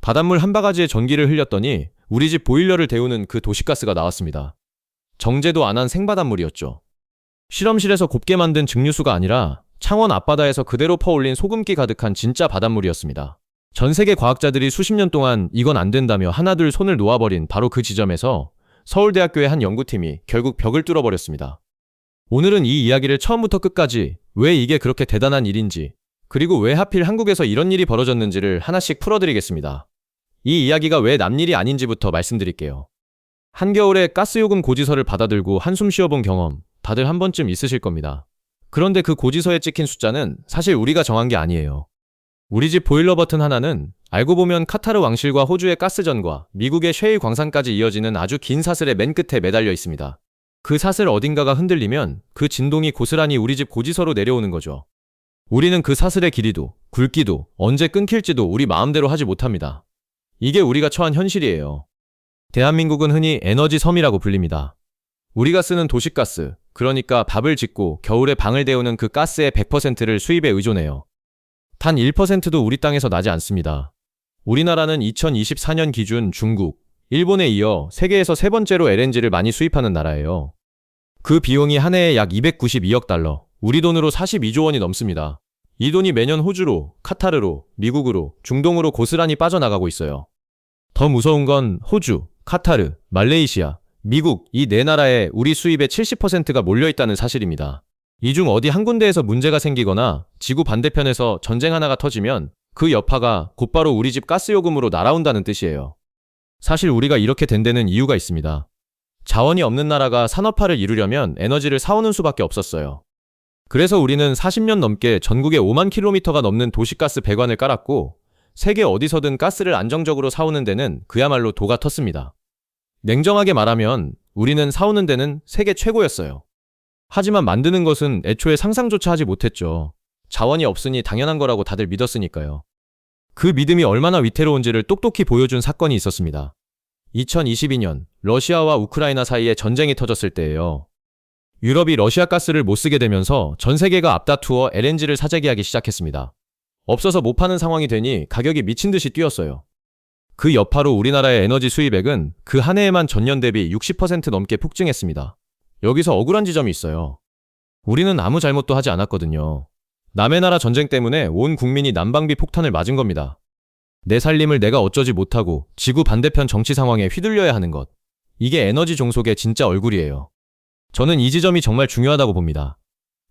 바닷물 한 바가지에 전기를 흘렸더니 우리 집 보일러를 데우는 그 도시가스가 나왔습니다. 정제도 안 한 생바닷물이었죠. 실험실에서 곱게 만든 증류수가 아니라 창원 앞바다에서 그대로 퍼올린 소금기 가득한 진짜 바닷물이었습니다. 전 세계 과학자들이 수십 년 동안 이건 안 된다며 하나둘 손을 놓아버린 바로 그 지점에서 서울대학교의 한 연구팀이 결국 벽을 뚫어버렸습니다. 오늘은 이 이야기를 처음부터 끝까지 왜 이게 그렇게 대단한 일인지, 그리고 왜 하필 한국에서 이런 일이 벌어졌는지를 하나씩 풀어드리겠습니다. 이 이야기가 왜 남일이 아닌지부터 말씀드릴게요. 한겨울에 가스요금 고지서를 받아들고 한숨 쉬어본 경험 다들 한 번쯤 있으실 겁니다. 그런데 그 고지서에 찍힌 숫자는 사실 우리가 정한 게 아니에요. 우리 집 보일러 버튼 하나는 알고 보면 카타르 왕실과 호주의 가스전과 미국의 셰일 광산까지 이어지는 아주 긴 사슬의 맨 끝에 매달려 있습니다. 그 사슬 어딘가가 흔들리면 그 진동이 고스란히 우리 집 고지서로 내려오는 거죠. 우리는 그 사슬의 길이도 굵기도 언제 끊길지도 우리 마음대로 하지 못합니다. 이게 우리가 처한 현실이에요. 대한민국은 흔히 에너지 섬이라고 불립니다. 우리가 쓰는 도시가스, 그러니까 밥을 짓고 겨울에 방을 데우는 그 가스의 100%를 수입에 의존해요. 단 1%도 우리 땅에서 나지 않습니다. 우리나라는 2024년 기준 중국, 일본에 이어 세계에서 세 번째로 LNG를 많이 수입하는 나라예요. 그 비용이 한 해에 약 292억 달러, 우리 돈으로 42조 원이 넘습니다. 이 돈이 매년 호주로, 카타르로, 미국으로, 중동으로 고스란히 빠져나가고 있어요. 더 무서운 건 호주, 카타르, 말레이시아, 미국 이 네 나라에 우리 수입의 70%가 몰려있다는 사실입니다. 이 중 어디 한 군데에서 문제가 생기거나 지구 반대편에서 전쟁 하나가 터지면 그 여파가 곧바로 우리 집 가스요금으로 날아온다는 뜻이에요. 사실 우리가 이렇게 된 데는 이유가 있습니다. 자원이 없는 나라가 산업화를 이루려면 에너지를 사오는 수밖에 없었어요. 그래서 우리는 40년 넘게 전국에 5만 킬로미터가 넘는 도시가스 배관을 깔았고 세계 어디서든 가스를 안정적으로 사오는 데는 그야말로 도가 텄습니다. 냉정하게 말하면 우리는 사오는 데는 세계 최고였어요. 하지만 만드는 것은 애초에 상상조차 하지 못했죠. 자원이 없으니 당연한 거라고 다들 믿었으니까요. 그 믿음이 얼마나 위태로운지를 똑똑히 보여준 사건이 있었습니다. 2022년 러시아와 우크라이나 사이에 전쟁이 터졌을 때예요. 유럽이 러시아 가스를 못 쓰게 되면서 전 세계가 앞다투어 LNG를 사재기하기 시작했습니다. 없어서 못 파는 상황이 되니 가격이 미친 듯이 뛰었어요. 그 여파로 우리나라의 에너지 수입액은 그 한 해에만 전년 대비 60% 넘게 폭증했습니다. 여기서 억울한 지점이 있어요. 우리는 아무 잘못도 하지 않았거든요. 남의 나라 전쟁 때문에 온 국민이 난방비 폭탄을 맞은 겁니다. 내 살림을 내가 어쩌지 못하고 지구 반대편 정치 상황에 휘둘려야 하는 것. 이게 에너지 종속의 진짜 얼굴이에요. 저는 이 지점이 정말 중요하다고 봅니다.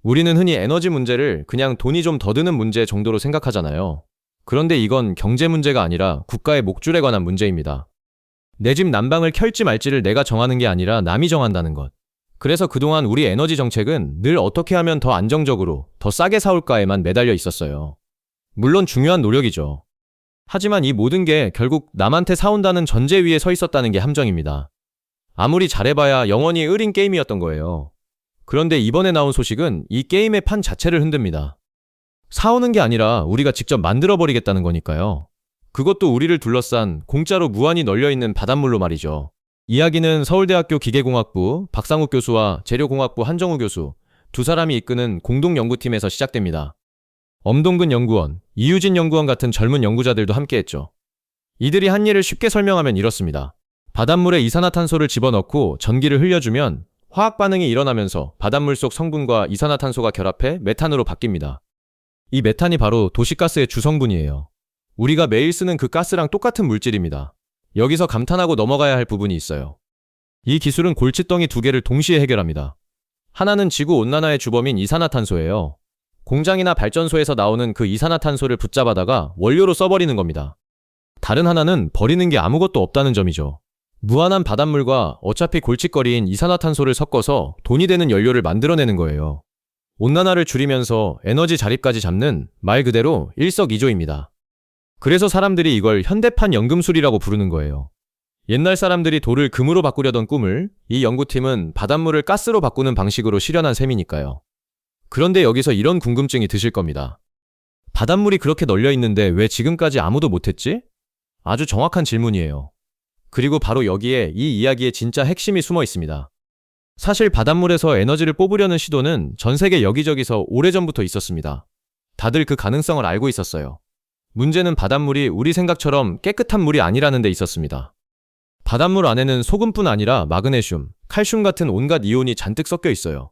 우리는 흔히 에너지 문제를 그냥 돈이 좀 더 드는 문제 정도로 생각하잖아요. 그런데 이건 경제 문제가 아니라 국가의 목줄에 관한 문제입니다. 내 집 난방을 켤지 말지를 내가 정하는 게 아니라 남이 정한다는 것. 그래서 그동안 우리 에너지 정책은 늘 어떻게 하면 더 안정적으로, 더 싸게 사올까에만 매달려 있었어요. 물론 중요한 노력이죠. 하지만 이 모든 게 결국 남한테 사온다는 전제 위에 서 있었다는 게 함정입니다. 아무리 잘해봐야 영원히 을인 게임이었던 거예요. 그런데 이번에 나온 소식은 이 게임의 판 자체를 흔듭니다. 사오는 게 아니라 우리가 직접 만들어버리겠다는 거니까요. 그것도 우리를 둘러싼 공짜로 무한히 널려있는 바닷물로 말이죠. 이야기는 서울대학교 기계공학부 박상욱 교수와 재료공학부 한정우 교수 두 사람이 이끄는 공동연구팀에서 시작됩니다. 엄동근 연구원, 이유진 연구원 같은 젊은 연구자들도 함께했죠. 이들이 한 일을 쉽게 설명하면 이렇습니다. 바닷물에 이산화탄소를 집어넣고 전기를 흘려주면 화학 반응이 일어나면서 바닷물 속 성분과 이산화탄소가 결합해 메탄으로 바뀝니다. 이 메탄이 바로 도시가스의 주성분이에요. 우리가 매일 쓰는 그 가스랑 똑같은 물질입니다. 여기서 감탄하고 넘어가야 할 부분이 있어요. 이 기술은 골칫덩이 두 개를 동시에 해결합니다. 하나는 지구온난화의 주범인 이산화탄소예요. 공장이나 발전소에서 나오는 그 이산화탄소를 붙잡아다가 원료로 써버리는 겁니다. 다른 하나는 버리는 게 아무것도 없다는 점이죠. 무한한 바닷물과 어차피 골칫거리인 이산화탄소를 섞어서 돈이 되는 연료를 만들어내는 거예요. 온난화를 줄이면서 에너지 자립까지 잡는 말 그대로 일석이조입니다. 그래서 사람들이 이걸 현대판 연금술이라고 부르는 거예요. 옛날 사람들이 돌을 금으로 바꾸려던 꿈을 이 연구팀은 바닷물을 가스로 바꾸는 방식으로 실현한 셈이니까요. 그런데 여기서 이런 궁금증이 드실 겁니다. 바닷물이 그렇게 널려 있는데 왜 지금까지 아무도 못했지? 아주 정확한 질문이에요. 그리고 바로 여기에 이 이야기의 진짜 핵심이 숨어 있습니다. 사실 바닷물에서 에너지를 뽑으려는 시도는 전 세계 여기저기서 오래전부터 있었습니다. 다들 그 가능성을 알고 있었어요. 문제는 바닷물이 우리 생각처럼 깨끗한 물이 아니라는 데 있었습니다. 바닷물 안에는 소금뿐 아니라 마그네슘, 칼슘 같은 온갖 이온이 잔뜩 섞여 있어요.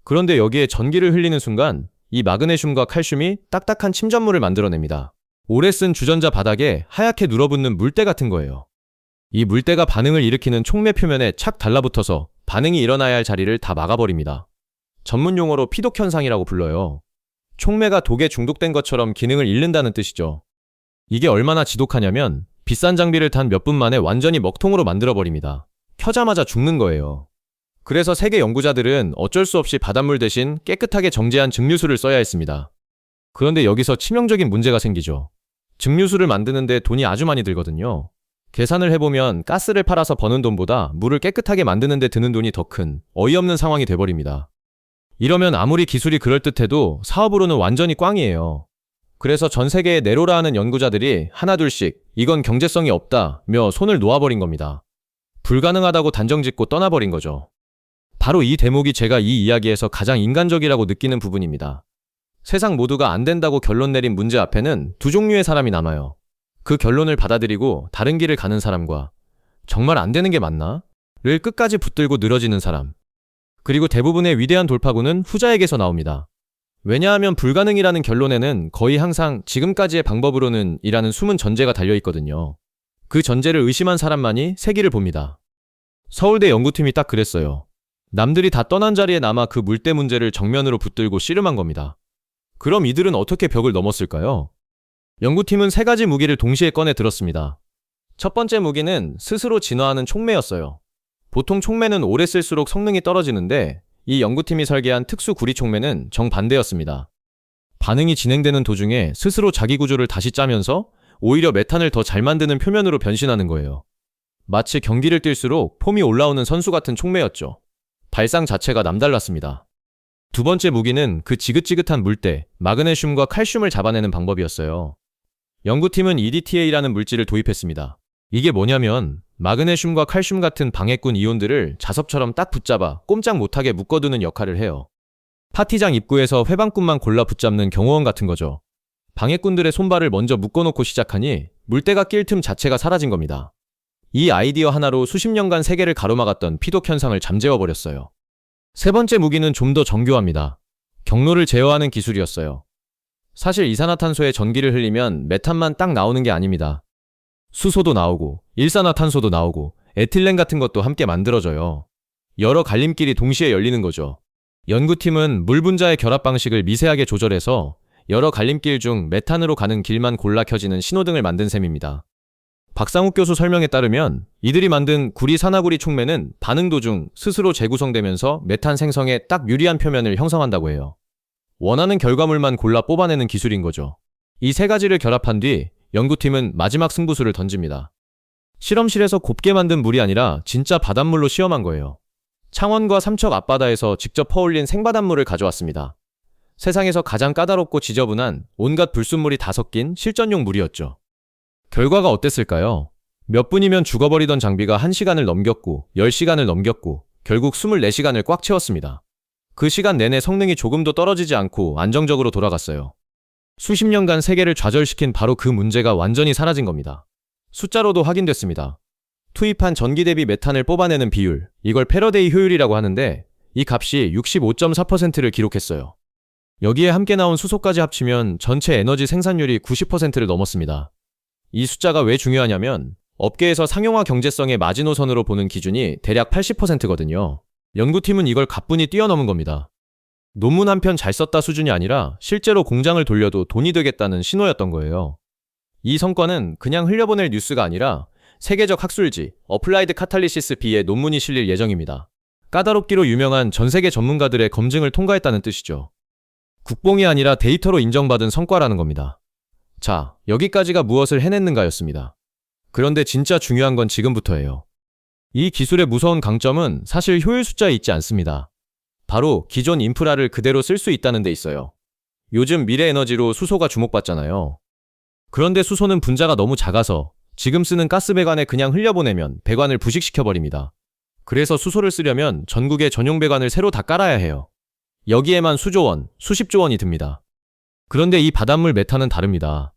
그런데 여기에 전기를 흘리는 순간 이 마그네슘과 칼슘이 딱딱한 침전물을 만들어냅니다. 오래 쓴 주전자 바닥에 하얗게 눌어붙는 물때 같은 거예요. 이 물때가 반응을 일으키는 촉매 표면에 착 달라붙어서 반응이 일어나야 할 자리를 다 막아버립니다. 전문 용어로 피독 현상이라고 불러요. 촉매가 독에 중독된 것처럼 기능을 잃는다는 뜻이죠. 이게 얼마나 지독하냐면 비싼 장비를 단 몇 분 만에 완전히 먹통으로 만들어버립니다. 켜자마자 죽는 거예요. 그래서 세계 연구자들은 어쩔 수 없이 바닷물 대신 깨끗하게 정제한 증류수를 써야 했습니다. 그런데 여기서 치명적인 문제가 생기죠. 증류수를 만드는데 돈이 아주 많이 들거든요. 계산을 해보면 가스를 팔아서 버는 돈보다 물을 깨끗하게 만드는 데 드는 돈이 더 큰 어이없는 상황이 돼버립니다. 이러면 아무리 기술이 그럴듯해도 사업으로는 완전히 꽝이에요. 그래서 전 세계에 네로라 하는 연구자들이 하나둘씩 이건 경제성이 없다며 손을 놓아버린 겁니다. 불가능하다고 단정짓고 떠나버린 거죠. 바로 이 대목이 제가 이 이야기에서 가장 인간적이라고 느끼는 부분입니다. 세상 모두가 안 된다고 결론 내린 문제 앞에는 두 종류의 사람이 남아요. 그 결론을 받아들이고 다른 길을 가는 사람과 정말 안 되는 게 맞나? 를 끝까지 붙들고 늘어지는 사람. 그리고 대부분의 위대한 돌파구는 후자에게서 나옵니다. 왜냐하면 불가능이라는 결론에는 거의 항상 지금까지의 방법으로는 이라는 숨은 전제가 달려있거든요. 그 전제를 의심한 사람만이 세기를 봅니다. 서울대 연구팀이 딱 그랬어요. 남들이 다 떠난 자리에 남아 그 물때 문제를 정면으로 붙들고 씨름한 겁니다. 그럼 이들은 어떻게 벽을 넘었을까요? 연구팀은 세 가지 무기를 동시에 꺼내 들었습니다. 첫 번째 무기는 스스로 진화하는 촉매였어요. 보통 촉매는 오래 쓸수록 성능이 떨어지는데 이 연구팀이 설계한 특수 구리 촉매는 정반대였습니다. 반응이 진행되는 도중에 스스로 자기 구조를 다시 짜면서 오히려 메탄을 더 잘 만드는 표면으로 변신하는 거예요. 마치 경기를 뛸수록 폼이 올라오는 선수 같은 촉매였죠. 발상 자체가 남달랐습니다. 두 번째 무기는 그 지긋지긋한 물때, 마그네슘과 칼슘을 잡아내는 방법이었어요. 연구팀은 EDTA라는 물질을 도입했습니다. 이게 뭐냐면 마그네슘과 칼슘 같은 방해꾼 이온들을 자석처럼 딱 붙잡아 꼼짝 못하게 묶어두는 역할을 해요. 파티장 입구에서 회방꾼만 골라 붙잡는 경호원 같은 거죠. 방해꾼들의 손발을 먼저 묶어놓고 시작하니 물때가 낄 틈 자체가 사라진 겁니다. 이 아이디어 하나로 수십 년간 세계를 가로막았던 피독 현상을 잠재워버렸어요. 세 번째 무기는 좀 더 정교합니다. 경로를 제어하는 기술이었어요. 사실 이산화탄소에 전기를 흘리면 메탄만 딱 나오는 게 아닙니다. 수소도 나오고 일산화탄소도 나오고 에틸렌 같은 것도 함께 만들어져요. 여러 갈림길이 동시에 열리는 거죠. 연구팀은 물 분자의 결합 방식을 미세하게 조절해서 여러 갈림길 중 메탄으로 가는 길만 골라 켜지는 신호등을 만든 셈입니다. 박상욱 교수 설명에 따르면 이들이 만든 구리 산화구리 촉매는 반응 도중 스스로 재구성되면서 메탄 생성에 딱 유리한 표면을 형성한다고 해요. 원하는 결과물만 골라 뽑아내는 기술인 거죠. 이 세 가지를 결합한 뒤 연구팀은 마지막 승부수를 던집니다. 실험실에서 곱게 만든 물이 아니라 진짜 바닷물로 시험한 거예요. 창원과 삼척 앞바다에서 직접 퍼올린 생바닷물을 가져왔습니다. 세상에서 가장 까다롭고 지저분한 온갖 불순물이 다 섞인 실전용 물이었죠. 결과가 어땠을까요? 몇 분이면 죽어버리던 장비가 1시간을 넘겼고 10시간을 넘겼고 결국 24시간을 꽉 채웠습니다. 그 시간 내내 성능이 조금도 떨어지지 않고 안정적으로 돌아갔어요. 수십 년간 세계를 좌절시킨 바로 그 문제가 완전히 사라진 겁니다. 숫자로도 확인됐습니다. 투입한 전기 대비 메탄을 뽑아내는 비율, 이걸 패러데이 효율이라고 하는데 이 값이 65.4%를 기록했어요. 여기에 함께 나온 수소까지 합치면 전체 에너지 생산율이 90%를 넘었습니다. 이 숫자가 왜 중요하냐면 업계에서 상용화 경제성의 마지노선으로 보는 기준이 대략 80%거든요. 연구팀은 이걸 가뿐히 뛰어넘은 겁니다. 논문 한 편 잘 썼다 수준이 아니라 실제로 공장을 돌려도 돈이 되겠다는 신호였던 거예요. 이 성과는 그냥 흘려보낼 뉴스가 아니라 세계적 학술지 어플라이드 카탈리시스 B에 논문이 실릴 예정입니다. 까다롭기로 유명한 전 세계 전문가들의 검증을 통과했다는 뜻이죠. 국뽕이 아니라 데이터로 인정받은 성과라는 겁니다. 자, 여기까지가 무엇을 해냈는가였습니다. 그런데 진짜 중요한 건 지금부터예요. 이 기술의 무서운 강점은 사실 효율 숫자에 있지 않습니다. 바로 기존 인프라를 그대로 쓸 수 있다는 데 있어요. 요즘 미래 에너지로 수소가 주목받잖아요. 그런데 수소는 분자가 너무 작아서 지금 쓰는 가스 배관에 그냥 흘려보내면 배관을 부식시켜버립니다. 그래서 수소를 쓰려면 전국에 전용 배관을 새로 다 깔아야 해요. 여기에만 수조 원, 수십조 원이 듭니다. 그런데 이 바닷물 메탄은 다릅니다.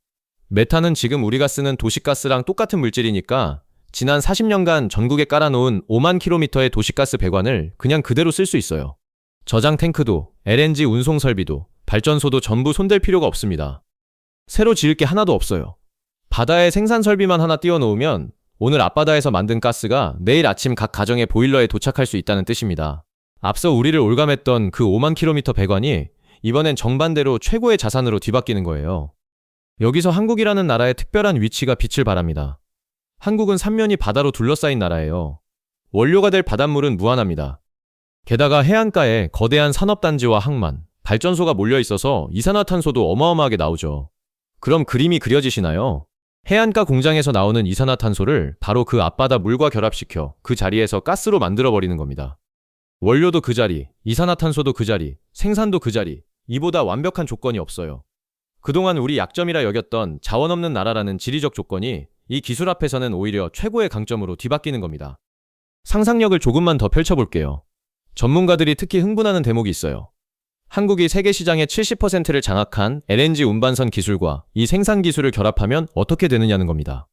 메탄은 지금 우리가 쓰는 도시가스랑 똑같은 물질이니까 지난 40년간 전국에 깔아놓은 5만 킬로미터의 도시가스 배관을 그냥 그대로 쓸 수 있어요. 저장 탱크도, LNG 운송 설비도, 발전소도 전부 손댈 필요가 없습니다. 새로 지을 게 하나도 없어요. 바다에 생산 설비만 하나 띄워놓으면 오늘 앞바다에서 만든 가스가 내일 아침 각 가정의 보일러에 도착할 수 있다는 뜻입니다. 앞서 우리를 올감했던 그 5만 킬로미터 배관이 이번엔 정반대로 최고의 자산으로 뒤바뀌는 거예요. 여기서 한국이라는 나라의 특별한 위치가 빛을 발합니다. 한국은 삼면이 바다로 둘러싸인 나라예요. 원료가 될 바닷물은 무한합니다. 게다가 해안가에 거대한 산업단지와 항만, 발전소가 몰려 있어서 이산화탄소도 어마어마하게 나오죠. 그럼 그림이 그려지시나요? 해안가 공장에서 나오는 이산화탄소를 바로 그 앞바다 물과 결합시켜 그 자리에서 가스로 만들어버리는 겁니다. 원료도 그 자리, 이산화탄소도 그 자리, 생산도 그 자리, 이보다 완벽한 조건이 없어요. 그동안 우리 약점이라 여겼던 자원 없는 나라라는 지리적 조건이 이 기술 앞에서는 오히려 최고의 강점으로 뒤바뀌는 겁니다. 상상력을 조금만 더 펼쳐볼게요. 전문가들이 특히 흥분하는 대목이 있어요. 한국이 세계 시장의 70%를 장악한 LNG 운반선 기술과 이 생산 기술을 결합하면 어떻게 되느냐는 겁니다.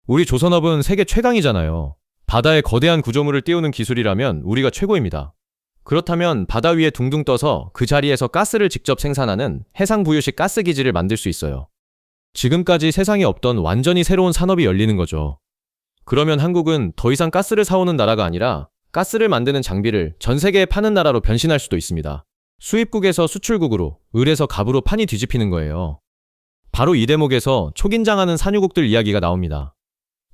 우리 조선업은 세계 최강이잖아요. 바다에 거대한 구조물을 띄우는 기술이라면 우리가 최고입니다. 그렇다면 바다 위에 둥둥 떠서 그 자리에서 가스를 직접 생산하는 해상부유식 가스기지를 만들 수 있어요. 지금까지 세상에 없던 완전히 새로운 산업이 열리는 거죠. 그러면 한국은 더 이상 가스를 사오는 나라가 아니라 가스를 만드는 장비를 전 세계에 파는 나라로 변신할 수도 있습니다. 수입국에서 수출국으로, 을에서 갑으로 판이 뒤집히는 거예요. 바로 이 대목에서 초긴장하는 산유국들 이야기가 나옵니다.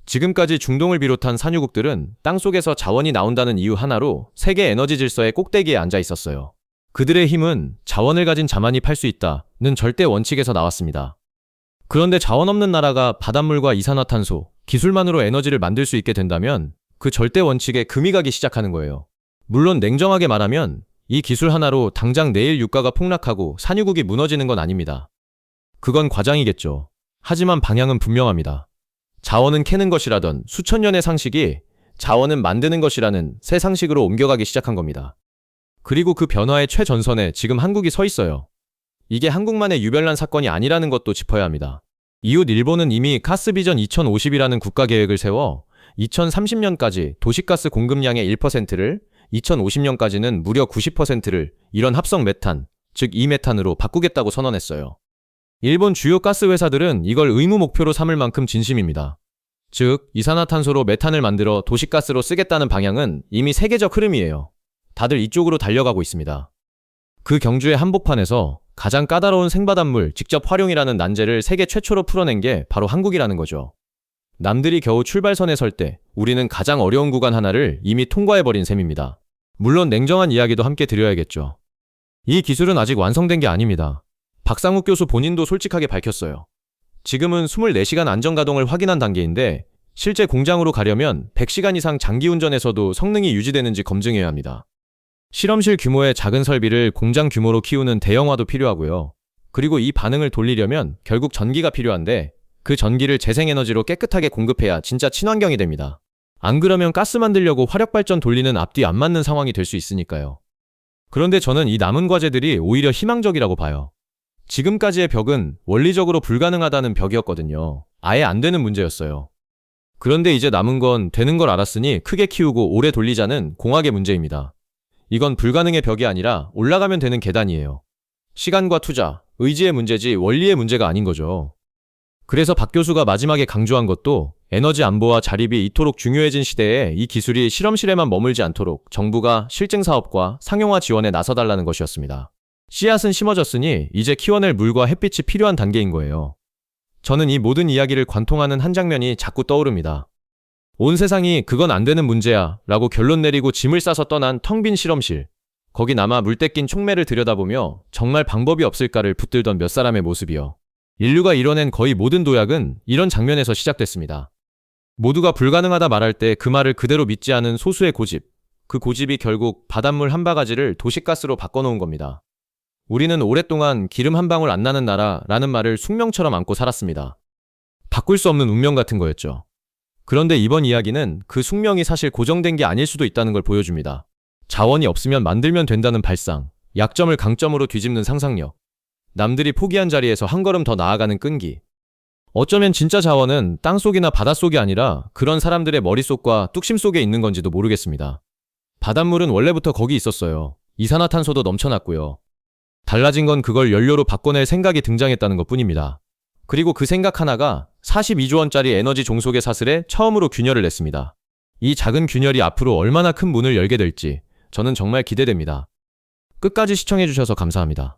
지금까지 중동을 비롯한 산유국들은 땅속에서 자원이 나온다는 이유 하나로 세계 에너지 질서의 꼭대기에 앉아 있었어요. 그들의 힘은 자원을 가진 자만이 팔 수 있다는 절대 원칙에서 나왔습니다. 그런데 자원 없는 나라가 바닷물과 이산화탄소, 기술만으로 에너지를 만들 수 있게 된다면 그 절대 원칙에 금이 가기 시작하는 거예요. 물론 냉정하게 말하면 이 기술 하나로 당장 내일 유가가 폭락하고 산유국이 무너지는 건 아닙니다. 그건 과장이겠죠. 하지만 방향은 분명합니다. 자원은 캐는 것이라던 수천 년의 상식이 자원은 만드는 것이라는 새 상식으로 옮겨가기 시작한 겁니다. 그리고 그 변화의 최전선에 지금 한국이 서 있어요. 이게 한국만의 유별난 사건이 아니라는 것도 짚어야 합니다. 이웃 일본은 이미 가스비전 2050이라는 국가계획을 세워 2030년까지 도시가스 공급량의 1%를 2050년까지는 무려 90%를 이런 합성 메탄, 즉 이메탄으로 바꾸겠다고 선언했어요. 일본 주요 가스 회사들은 이걸 의무 목표로 삼을 만큼 진심입니다. 즉, 이산화탄소로 메탄을 만들어 도시가스로 쓰겠다는 방향은 이미 세계적 흐름이에요. 다들 이쪽으로 달려가고 있습니다. 그 경주의 한복판에서 가장 까다로운 생바닷물 직접 활용이라는 난제를 세계 최초로 풀어낸 게 바로 한국이라는 거죠. 남들이 겨우 출발선에 설 때 우리는 가장 어려운 구간 하나를 이미 통과해버린 셈입니다. 물론 냉정한 이야기도 함께 드려야겠죠. 이 기술은 아직 완성된 게 아닙니다. 박상욱 교수 본인도 솔직하게 밝혔어요. 지금은 24시간 안전가동을 확인한 단계인데 실제 공장으로 가려면 100시간 이상 장기운전에서도 성능이 유지되는지 검증해야 합니다. 실험실 규모의 작은 설비를 공장 규모로 키우는 대형화도 필요하고요. 그리고 이 반응을 돌리려면 결국 전기가 필요한데 그 전기를 재생에너지로 깨끗하게 공급해야 진짜 친환경이 됩니다. 안 그러면 가스 만들려고 화력발전 돌리는 앞뒤 안 맞는 상황이 될 수 있으니까요. 그런데 저는 이 남은 과제들이 오히려 희망적이라고 봐요. 지금까지의 벽은 원리적으로 불가능하다는 벽이었거든요. 아예 안 되는 문제였어요. 그런데 이제 남은 건 되는 걸 알았으니 크게 키우고 오래 돌리자는 공학의 문제입니다. 이건 불가능의 벽이 아니라 올라가면 되는 계단이에요. 시간과 투자, 의지의 문제지 원리의 문제가 아닌 거죠. 그래서 박 교수가 마지막에 강조한 것도 에너지 안보와 자립이 이토록 중요해진 시대에 이 기술이 실험실에만 머물지 않도록 정부가 실증 사업과 상용화 지원에 나서달라는 것이었습니다. 씨앗은 심어졌으니 이제 키워낼 물과 햇빛이 필요한 단계인 거예요. 저는 이 모든 이야기를 관통하는 한 장면이 자꾸 떠오릅니다. 온 세상이 그건 안 되는 문제야 라고 결론 내리고 짐을 싸서 떠난 텅 빈 실험실. 거기 남아 물때 낀 촉매를 들여다보며 정말 방법이 없을까를 붙들던 몇 사람의 모습이요. 인류가 이뤄낸 거의 모든 도약은 이런 장면에서 시작됐습니다. 모두가 불가능하다 말할 때 그 말을 그대로 믿지 않은 소수의 고집. 그 고집이 결국 바닷물 한 바가지를 도시가스로 바꿔놓은 겁니다. 우리는 오랫동안 기름 한 방울 안 나는 나라라는 말을 숙명처럼 안고 살았습니다. 바꿀 수 없는 운명 같은 거였죠. 그런데 이번 이야기는 그 숙명이 사실 고정된 게 아닐 수도 있다는 걸 보여줍니다. 자원이 없으면 만들면 된다는 발상, 약점을 강점으로 뒤집는 상상력, 남들이 포기한 자리에서 한 걸음 더 나아가는 끈기. 어쩌면 진짜 자원은 땅속이나 바닷속이 아니라 그런 사람들의 머릿속과 뚝심 속에 있는 건지도 모르겠습니다. 바닷물은 원래부터 거기 있었어요. 이산화탄소도 넘쳐났고요. 달라진 건 그걸 연료로 바꿔낼 생각이 등장했다는 것 뿐입니다. 그리고 그 생각 하나가 42조 원짜리 에너지 종속의 사슬에 처음으로 균열을 냈습니다. 이 작은 균열이 앞으로 얼마나 큰 문을 열게 될지 저는 정말 기대됩니다. 끝까지 시청해주셔서 감사합니다.